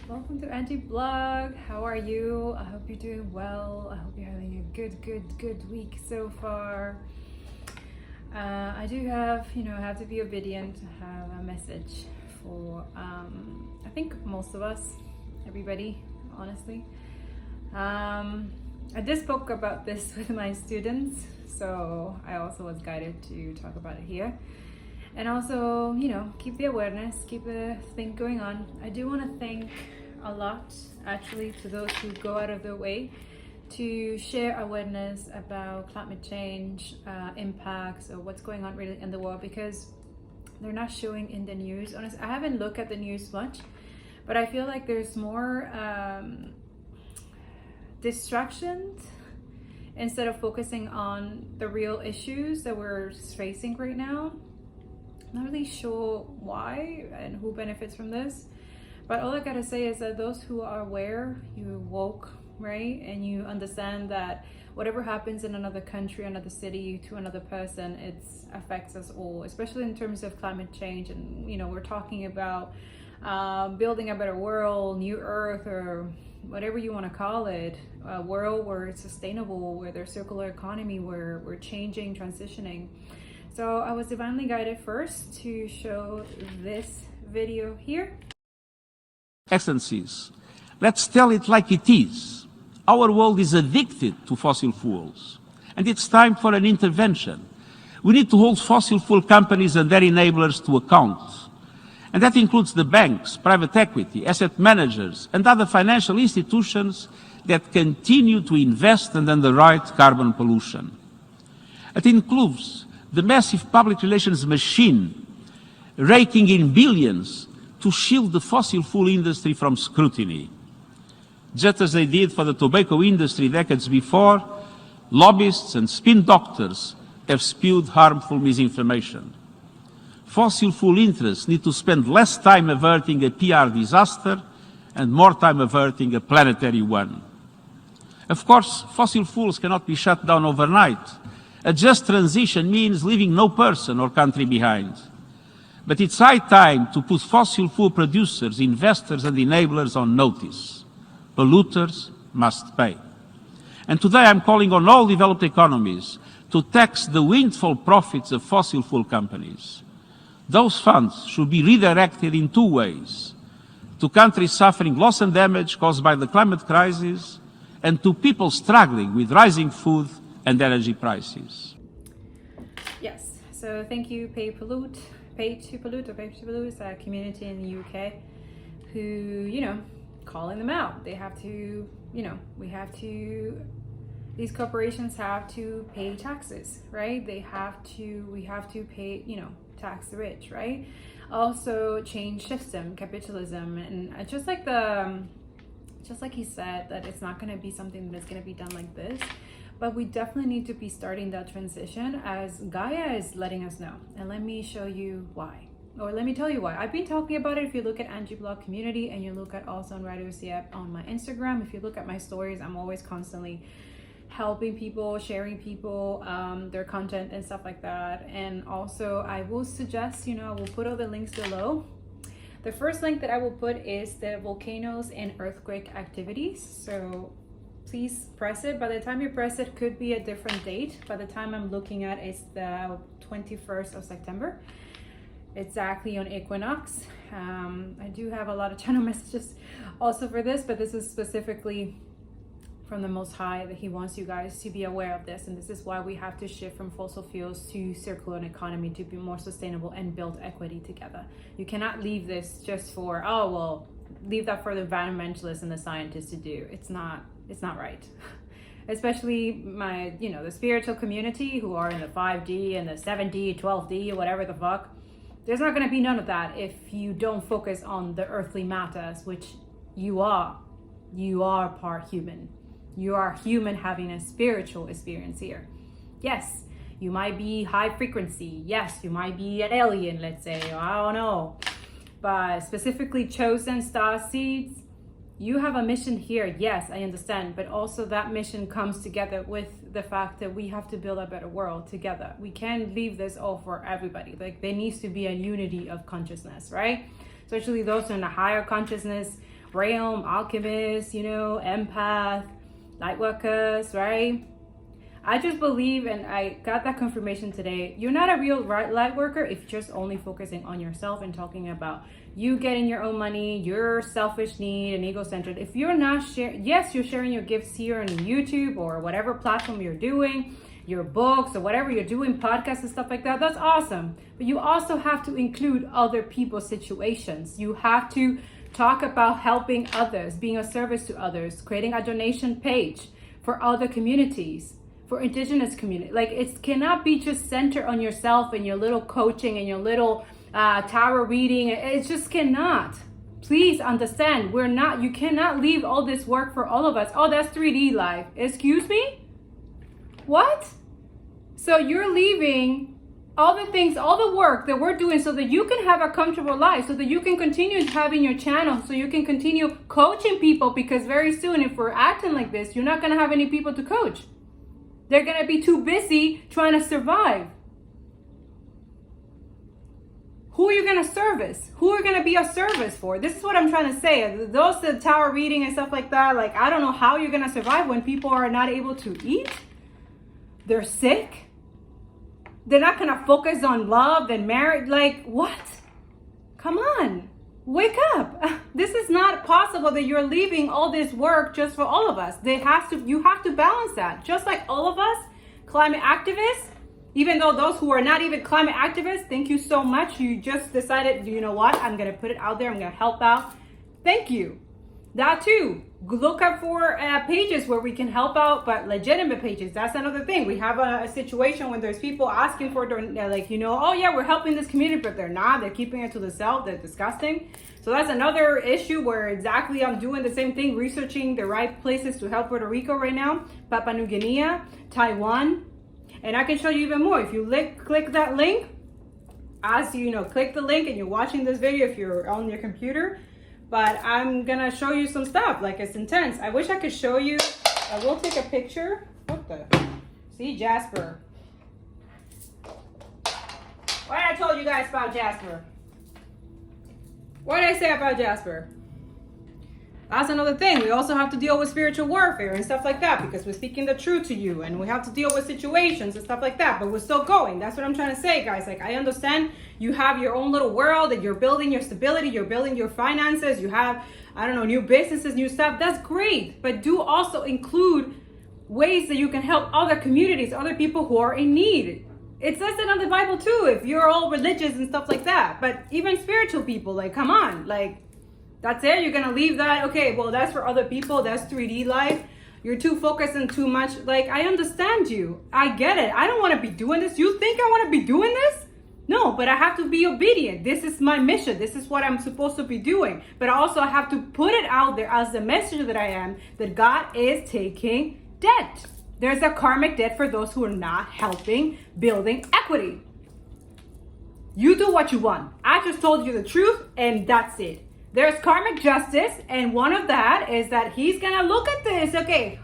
Welcome to Angie Blog. How are you? I hope you're doing well. I hope you're having a good week so far. I do have, I have to be obedient to have a message for, I think most of us, everybody, honestly. I just spoke about this with my students, so I also was guided to talk about it here. And also, keep the awareness, keep the thing going on. I do want to thank a lot, actually, to those who go out of their way to share awareness about climate change, impacts, or what's going on really in the world, because they're not showing in the news. Honestly, I haven't looked at the news much, but I feel like there's more distractions instead of focusing on the real issues that we're facing right now. Not really sure why and who benefits from this, but all I gotta say is that those who are aware, you woke, right, and you understand that whatever happens in another country, another city, to another person, it affects us all, especially in terms of climate change. And we're talking about building a better world, new earth, or whatever you want to call it, a world where it's sustainable, where there's circular economy, where we're changing, transitioning. So I was divinely guided first to show this video here. Excellencies, let's tell it like it is. Our world is addicted to fossil fuels, and it's time for an intervention. We need to hold fossil fuel companies and their enablers to account. And that includes the banks, private equity, asset managers, and other financial institutions that continue to invest and underwrite carbon pollution. It includes the massive public relations machine raking in billions to shield the fossil fuel industry from scrutiny. Just as they did for the tobacco industry decades before, lobbyists and spin doctors have spewed harmful misinformation. Fossil fuel interests need to spend less time averting a PR disaster and more time averting a planetary one. Of course, fossil fuels cannot be shut down overnight. A just transition means leaving no person or country behind. But it's high time to put fossil fuel producers, investors, and enablers on notice. Polluters must pay. And today I'm calling on all developed economies to tax the windfall profits of fossil fuel companies. Those funds should be redirected in two ways: to countries suffering loss and damage caused by the climate crisis, and to people struggling with rising food and energy prices. Yes, so thank you, Pay to Pollute is a community in the UK who, calling them out. They have to, these corporations have to pay taxes, right? We have to pay, tax the rich, right? Also change system, capitalism, and just like he said, that it's not going to be something that's going to be done like this. But we definitely need to be starting that transition, as Gaia is letting us know. And let me show you why. Or let me tell you why. I've been talking about it. If you look at Angie Blog community, and you look at also on REBUKE on my Instagram, if you look at my stories, I'm always constantly helping people, sharing people, their content and stuff like that. And also I will suggest, I will put all the links below. The first link that I will put is the volcanoes and earthquake activities. So please press it. By the time you press it, could be a different date. By the time I'm looking at, it's the 21st of September, exactly on equinox. I do have a lot of channel messages also for this, but this is specifically from the Most High, that he wants you guys to be aware of this. And this is why we have to shift from fossil fuels to circular economy, to be more sustainable and build equity together. You cannot leave this just for, leave that for the environmentalists and the scientists to do. It's not right. Especially my, the spiritual community who are in the 5D and the 7D, 12D, whatever the fuck. There's not going to be none of that if you don't focus on the earthly matters, which you are. You are part human. You are human having a spiritual experience here. Yes, you might be high frequency. Yes, you might be an alien, let's say. I don't know. But specifically chosen star seeds, you have a mission here. Yes, I understand. But also that mission comes together with the fact that we have to build a better world together. We can't leave this all for everybody. Like, there needs to be a unity of consciousness, right? Especially those in a higher consciousness, realm, alchemists, you know, empath, light workers, right? I just believe, and I got that confirmation today, you're not a real light worker if you're just only focusing on yourself and talking about you getting your own money, your selfish need and ego-centered. If you're not sharing, yes, you're sharing your gifts here on YouTube or whatever platform you're doing, your books or whatever you're doing, podcasts and stuff like that, that's awesome. But you also have to include other people's situations. You have to talk about helping others, being of service to others, creating a donation page for other communities, for indigenous community. Like, it cannot be just centered on yourself and your little coaching and your little tarot reading. It just cannot. Please understand, you cannot leave all this work for all of us. Oh, that's 3D life. Excuse me? What? So you're leaving all the things, all the work that we're doing so that you can have a comfortable life, so that you can continue having your channel, so you can continue coaching people, because very soon, if we're acting like this, you're not going to have any people to coach. They're going to be too busy trying to survive. Who are you going to service? Who are you going to be of service for? This is what I'm trying to say. Those the tower reading and stuff like that, like, I don't know how you're going to survive when people are not able to eat. They're sick. They're not going to focus on love and marriage. Like, what? Come on. Wake up. This is not possible that you're leaving all this work just for all of us. You have to balance that. Just like all of us, climate activists, even though those who are not even climate activists, thank you so much. You just decided, you know what? I'm going to put it out there. I'm going to help out. Thank you. That too. Look up for pages where we can help out, but legitimate pages. That's another thing. We have a situation when there's people asking for, like, you know, oh yeah, we're helping this community, but they're not. They're keeping it to themselves. They're disgusting. So that's another issue where exactly I'm doing the same thing, researching the right places to help Puerto Rico right now, Papua New Guinea, Taiwan, and I can show you even more. If you click that link, as you know, click the link and you're watching this video if you're on your computer. But I'm gonna show you some stuff, like, it's intense. I wish I could show you. I will take a picture. What the? See, Jasper. What did I told you guys about Jasper? What did I say about Jasper? That's another thing. We also have to deal with spiritual warfare and stuff like that, because we're speaking the truth to you, and we have to deal with situations and stuff like that, but we're still going. That's what I'm trying to say, guys. Like, I understand you have your own little world, and you're building your stability, you're building your finances, you have, I don't know, new businesses, new stuff. That's great, but do also include ways that you can help other communities, other people who are in need. It says it on the Bible too, if you're all religious and stuff like that. But even spiritual people, like, come on, like, that's it? You're gonna leave that? Okay, well, that's for other people. That's 3D life. You're too focused and too much. Like, I understand you. I get it. I don't want to be doing this. You think I want to be doing this? No, but I have to be obedient. This is my mission. This is what I'm supposed to be doing. But also I have to put it out there as the messenger that I am, that God is taking debt. There's a karmic debt for those who are not helping building equity. You do what you want. I just told you the truth, and that's it. There's karmic justice, and one of that is that he's gonna look at this. Okay,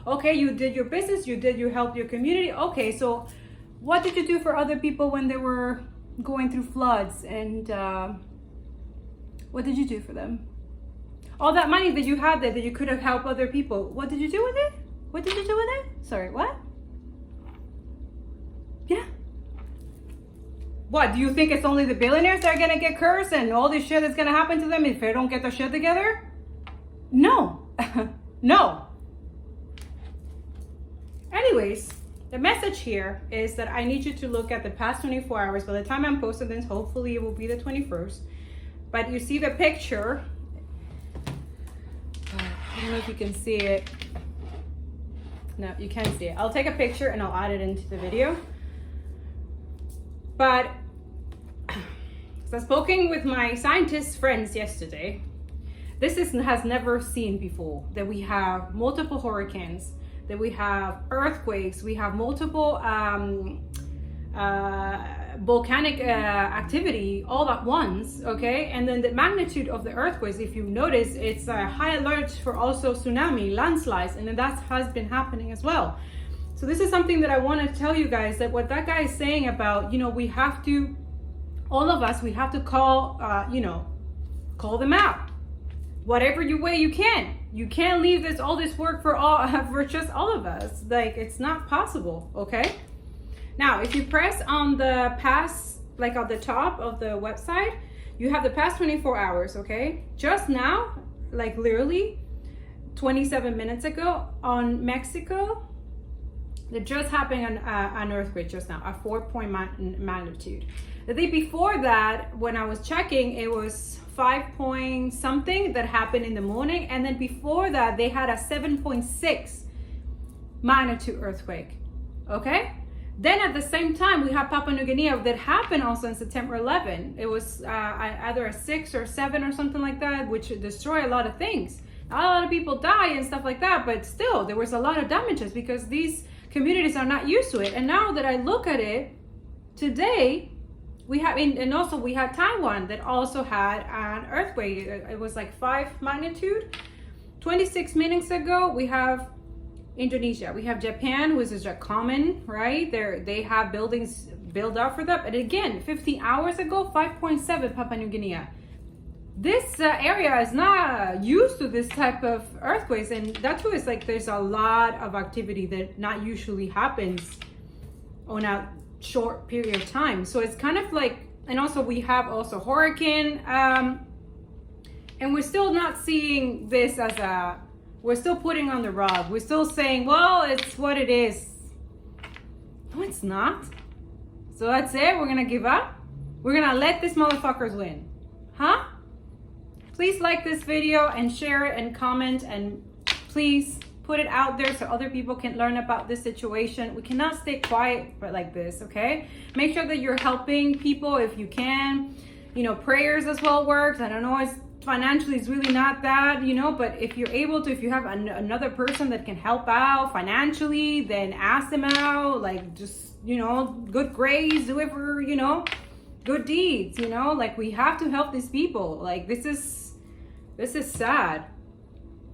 okay, you did your business, you helped your community. Okay, so what did you do for other people when they were going through floods? And what did you do for them? All that money that you had there that you could have helped other people, what did you do with it? What did you do with it? Sorry, what? Yeah. What, do you think it's only the billionaires that are gonna get cursed and all this shit that's gonna happen to them if they don't get their shit together? No. No. Anyways, the message here is that I need you to look at the past 24 hours. By the time I'm posting this, hopefully it will be the 21st. But you see the picture. I don't know if you can see it. No, you can't see it. I'll take a picture and I'll add it into the video. But so I've spoken with my scientist friends yesterday. This has never seen before, that we have multiple hurricanes, that we have earthquakes, we have multiple volcanic activity all at once, okay? And then the magnitude of the earthquakes, if you notice, it's a high alert for also tsunami, landslides, and then that has been happening as well. So this is something that I want to tell you guys, that what that guy is saying about, you know, we have to, all of us, we have to call, call them out. whatever you way you can. You can't leave all this work for just all of us. Like, it's not possible, okay? Now, if you press on the past, like on the top of the website, you have the past 24 hours, okay? Just now, like literally 27 minutes ago on Mexico, there just happened an earthquake just now, a 4 magnitude. The day before that, when I was checking, it was 5 point something that happened in the morning. And then before that, they had a 7.6 magnitude earthquake, okay? Then at the same time, we have Papua New Guinea that happened also on September 11. It was either a 6 or 7 or something like that, which destroyed a lot of things. A lot of people die and stuff like that, but still, there was a lot of damages because these communities are not used to it. And now that I look at it, today, we have, and also we had Taiwan that also had an earthquake. It was like 5 magnitude. 26 minutes ago, we have Indonesia. We have Japan, which is a common, right? They have buildings built up for that. But again, 15 hours ago, 5.7 Papua New Guinea. This area is not used to this type of earthquakes, and that too is like there's a lot of activity that not usually happens on a short period of time. So it's kind of like, and also we have also hurricane, and we're still not seeing this as we're still putting on the rug. We're still saying, well, it's what it is. No, it's not. So that's it. We're gonna give up. We're gonna let these motherfuckers win, huh? Please like this video and share it and comment, and please put it out there so other people can learn about this situation. We cannot stay quiet like this, okay? Make sure that you're helping people if you can. You know, prayers as well works. I don't know, it's financially it's really not that, you know, but if you're able to, if you have another person that can help out financially, then ask them out. Like, just, you know, good grades, do it for, you know, good deeds, you know, like we have to help these people. Like, this is sad.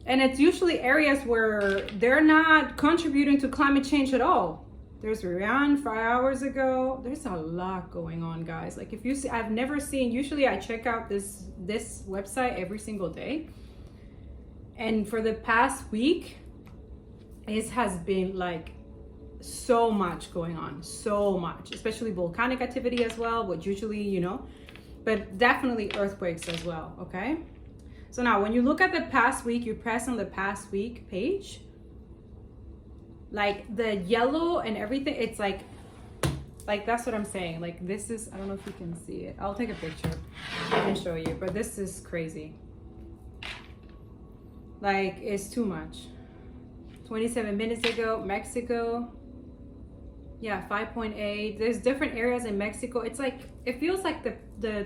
And it's usually areas where they're not contributing to climate change at all. There's Iran 5 hours ago. There's a lot going on, guys. Like, if you see, I've never seen, usually I check out this website every single day. And for the past week, it has been like so much going on, so much, especially volcanic activity as well, which usually, you know, but definitely earthquakes as well, okay? So now when you look at the past week, you press on the past week page, like the yellow and everything, it's like that's what I'm saying. Like, this is, I don't know if you can see it. I'll take a picture and show you, but this is crazy. Like, it's too much. 27 minutes ago, Mexico. Yeah, 5.8. There's different areas in Mexico. It's like, it feels like the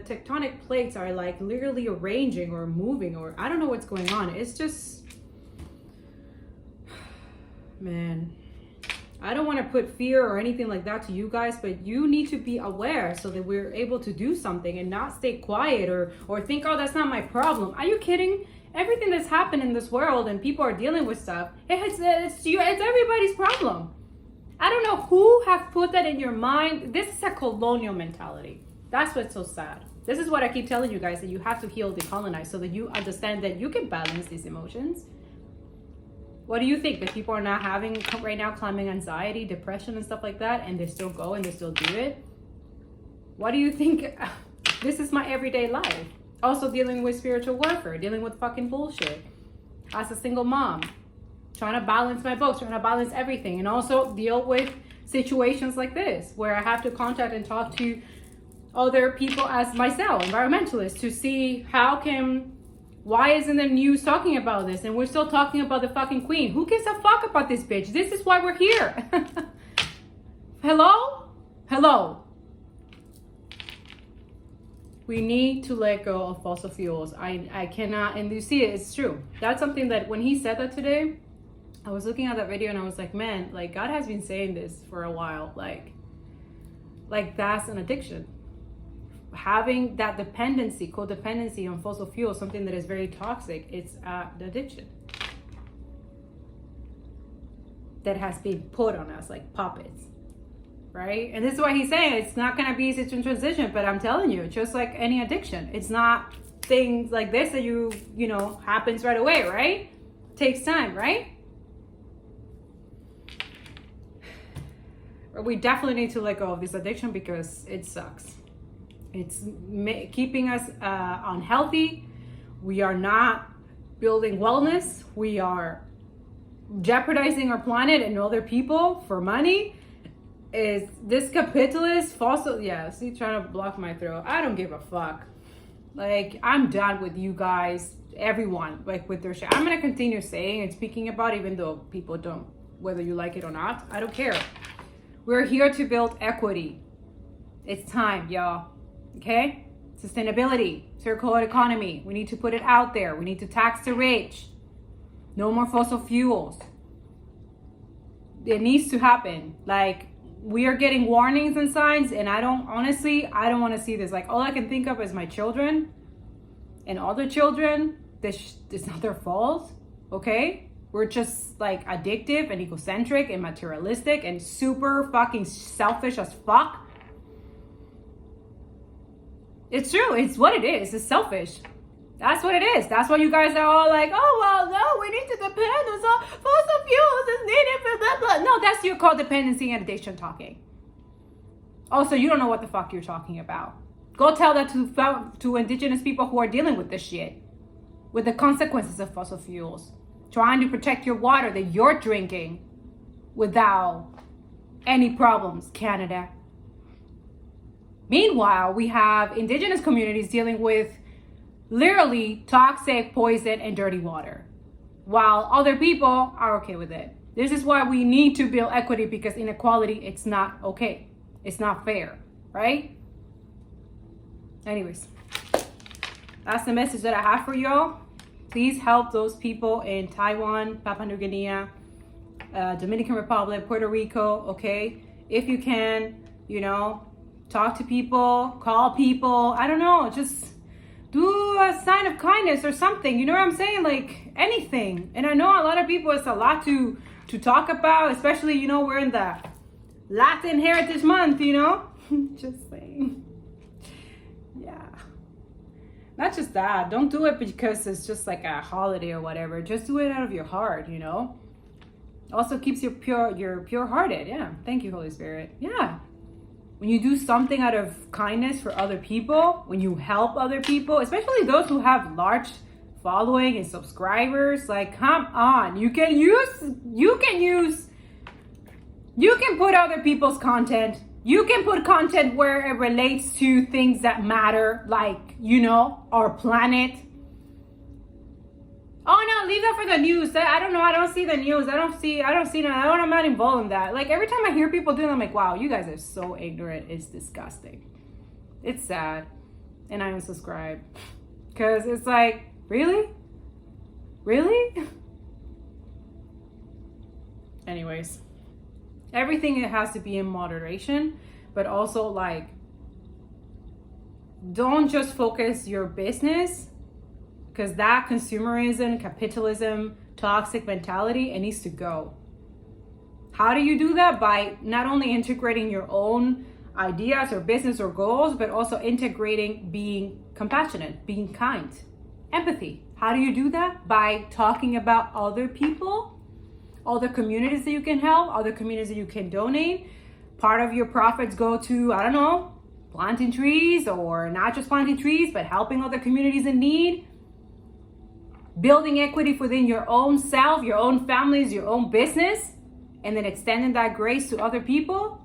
tectonic plates are like literally arranging or moving, or I don't know what's going on. It's just, man, I don't want to put fear or anything like that to you guys, but you need to be aware so that we're able to do something and not stay quiet or think, oh, that's not my problem. Are you kidding? Everything that's happened in this world and people are dealing with stuff, it's everybody's problem. I don't know who have put that in your mind. This is a colonial mentality. That's what's so sad. This is what I keep telling you guys, that you have to heal, decolonize, so that you understand that you can balance these emotions. What do you think? That people are not having right now climbing anxiety, depression and stuff like that, and they still go and they still do it? What do you think? This is my everyday life. Also dealing with spiritual warfare, dealing with fucking bullshit. As a single mom, trying to balance my books, trying to balance everything, and also deal with situations like this where I have to contact and talk to other people as myself, environmentalists, to see why isn't the news talking about this, and we're still talking about the fucking queen. Who gives a fuck about this bitch? This is why we're here. Hello. We need to let go of fossil fuels. I cannot, and you see it, it's true. That's something that when he said that today, I was looking at that video and I was like, man, like God has been saying this for a while. Like that's an addiction. Having that codependency on fossil fuels, something that is very toxic, it's an addiction that has been put on us like puppets, right? And this is why he's saying it's not going to be easy to transition, but I'm telling you, just like any addiction, it's not things like this that you know, happens right away, right? Takes time, right? But we definitely need to let go of this addiction because it sucks. It's keeping us unhealthy. We are not building wellness. We are jeopardizing our planet and other people for money. Is this capitalist fossil? Yeah, see, trying to block my throat. I don't give a fuck. Like, I'm done with you guys, everyone, like with their shit. I'm gonna continue saying and speaking about it, even though people don't, whether you like it or not. I don't care. We're here to build equity. It's time, y'all. Okay? Sustainability, circular economy. We need to put it out there. We need to tax the rich. No more fossil fuels. It needs to happen. Like, we are getting warnings and signs, and I don't want to see this. Like, all I can think of is my children and other children. It's not their fault, okay? We're just like addictive and egocentric and materialistic and super fucking selfish as fuck. It's true. It's what it is. It's selfish. That's what it is. That's why you guys are all like, oh, well, no, we need to depend on some fossil fuels. It's needed for blah, blah. No, that's your codependency and addiction talking. Also, you don't know what the fuck you're talking about. Go tell that to indigenous people who are dealing with this shit, with the consequences of fossil fuels, trying to protect your water that you're drinking without any problems, Canada. Meanwhile, we have indigenous communities dealing with literally toxic, poison, and dirty water, while other people are okay with it. This is why we need to build equity, because inequality, it's not okay. It's not fair, right? Anyways, that's the message that I have for y'all. Please help those people in Taiwan, Papua New Guinea, Dominican Republic, Puerto Rico, okay? If you can, you know, talk to people, call people, I don't know, just do a sign of kindness or something, you know what I'm saying? Like, anything. And I know a lot of people, it's a lot to talk about, especially, you know, we're in the Latin Heritage Month, you know? Just saying. Yeah. Not just that. Don't do it because it's just like a holiday or whatever. Just do it out of your heart, you know? Also keeps you pure-hearted. Yeah. Thank you, Holy Spirit. Yeah. When you do something out of kindness for other people, when you help other people, especially those who have large following and subscribers, like, come on, you can put other people's content. You can put content where it relates to things that matter, like, you know, our planet. Oh no, leave that for the news. I don't know. I don't see the news. I don't see I'm not involved in that. Like, every time I hear people do it, I'm like, wow, you guys are so ignorant. It's disgusting. It's sad. And I unsubscribe. Because it's like, really? Really? Anyways. Everything, it has to be in moderation. But also, like, don't just focus your business, because that consumerism, capitalism, toxic mentality, it needs to go. How do you do that? By not only integrating your own ideas or business or goals, but also integrating being compassionate, being kind, empathy. How do you do that? By talking about other people, other communities that you can help, other communities that you can donate. Part of your profits go to, I don't know, planting trees, or not just planting trees, but helping other communities in need. Building equity within your own self, your own families, your own business, and then extending that grace to other people.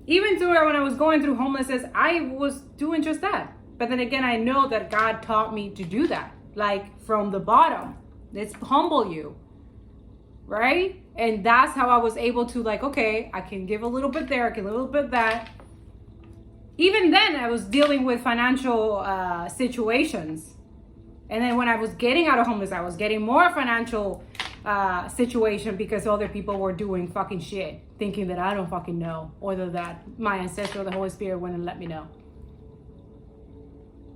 Even through when I was going through homelessness, I was doing just that. But then again, I know that God taught me to do that, like from the bottom. Let's humble you, right? And that's how I was able to, like, okay, I can give a little bit there, I can a little bit that. Even then, I was dealing with financial situations. And then when I was getting out of homeless, I was getting more financial situation because other people were doing fucking shit, thinking that I don't fucking know, or that my ancestor or the Holy Spirit wouldn't let me know.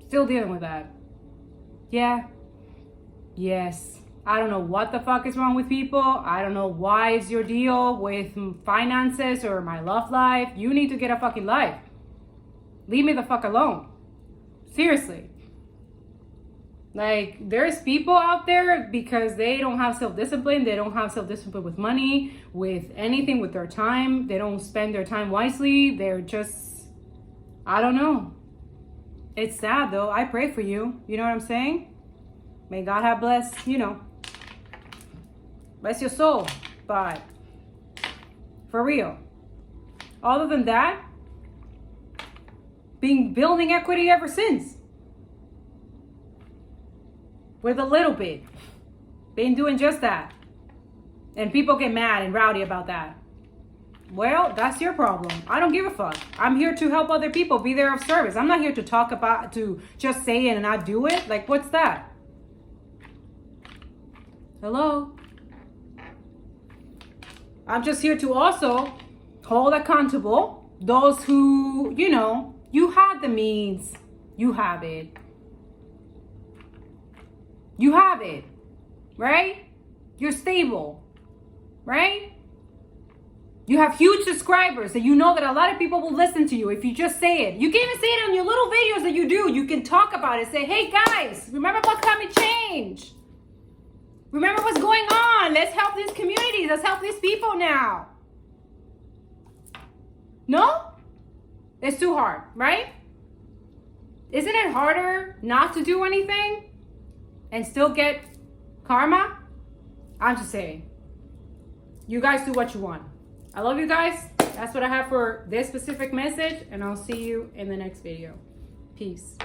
Still dealing with that. Yeah. Yes. I don't know what the fuck is wrong with people. I don't know why is your deal with finances or my love life. You need to get a fucking life. Leave me the fuck alone. Seriously. Like, there's people out there because they don't have self-discipline. They don't have self-discipline with money, with anything, with their time. They don't spend their time wisely. They're just, I don't know. It's sad though. I pray for you. You know what I'm saying? May God have blessed, bless your soul. But for real, other than that, building equity ever since. With a little bit. Been doing just that. And people get mad and rowdy about that. Well, that's your problem. I don't give a fuck. I'm here to help other people, be there of service. I'm not here to talk about, to just say it and not do it. Like, what's that? Hello? I'm just here to also hold accountable those who, you had the means. You have it. You have it, right? You're stable, right? You have huge subscribers, and you know that a lot of people will listen to you if you just say it. You can even say it on your little videos that you do. You can talk about it. Say, hey guys, remember about climate change. Remember what's going on. Let's help these communities. Let's help these people now. No? It's too hard, right? Isn't it harder not to do anything and still get karma? I'm just saying. You guys do what you want. I love you guys. That's what I have for this specific message, and I'll see you in the next video. Peace.